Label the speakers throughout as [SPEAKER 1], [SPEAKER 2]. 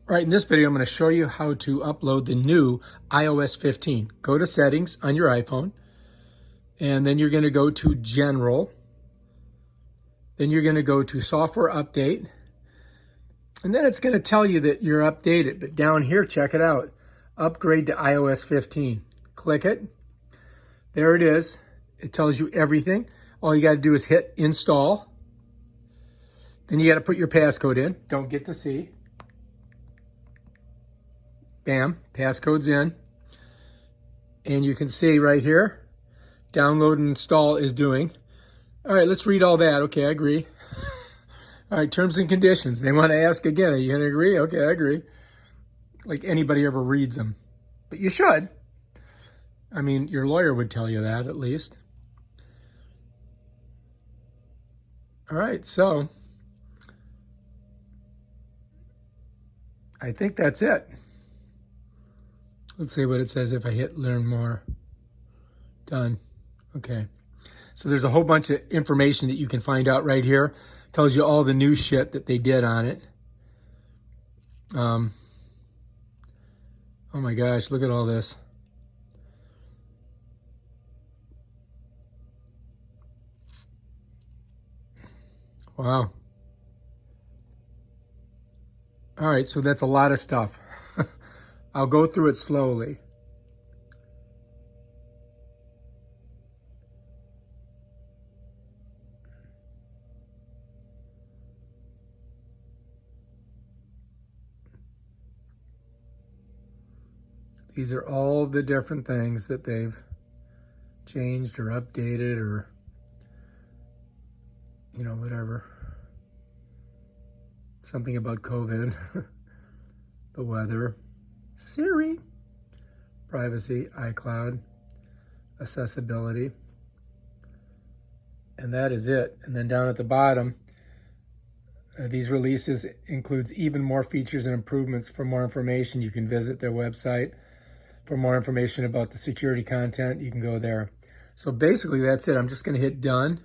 [SPEAKER 1] All right, in this video, I'm going to show you how to upload the new iOS 15. Go to Settings on your iPhone, and then you're going to go to General. Then you're going to go to Software Update, and then it's going to tell you that you're updated. But down here, check it out. Upgrade to iOS 15. Click it. There it is. It tells you everything. All you got to do is hit Install. Then you got to put your passcode in. Don't get to see. Bam, passcode's in. And you can see right here, download and install is doing. All right, let's read all that. Okay, I agree. All right, terms and conditions. They want to ask again, are you going to agree? Okay, I agree. Like anybody ever reads them. But you should. I mean, your lawyer would tell you that at least. All right, so I think that's it. Let's see what it says if I hit learn more. Done. Okay. So there's a whole bunch of information that you can find out right here. Tells you all the new shit that they did on it. Oh my gosh, look at all this. Wow. All right, so that's a lot of stuff. I'll go through it slowly. These are all the different things that they've changed or updated or, you know, whatever. Something about COVID, the weather, Siri, privacy, iCloud, accessibility, and that is it. And then down at the bottom, these releases includes even more features and improvements. For more information, you can visit their website. For more information about the security content, you can go there. So basically, that's it. I'm just going to hit done,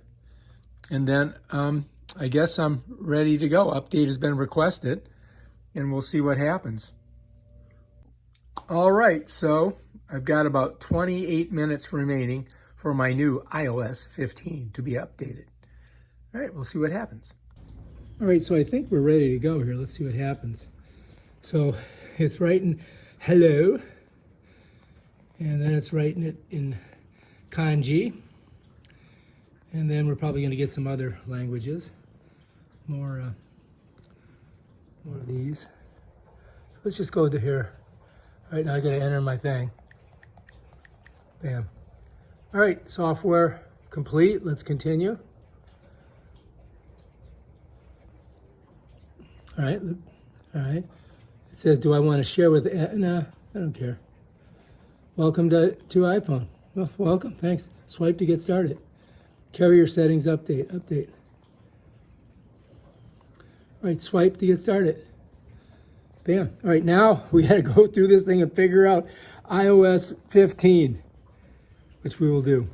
[SPEAKER 1] and then I guess I'm ready to go. Update has been requested, and we'll see what happens. All right, so I've got about 28 minutes remaining for my new iOS 15 to be updated. All right, we'll see what happens. All right, so I think we're ready to go here. Let's see what happens. So it's writing hello, and then it's writing it in kanji, and then we're probably going to get some other languages, more of these. Let's just go to here. All right, now I got to enter my thing. Bam. All right, software complete. Let's continue. All right, all right. It says, do I want to share with, no, I don't care. Welcome to iPhone. Well, welcome, thanks. Swipe to get started. Carrier settings update. All right, swipe to get started. Bam. All right, now we got to go through this thing and figure out iOS 15, which we will do.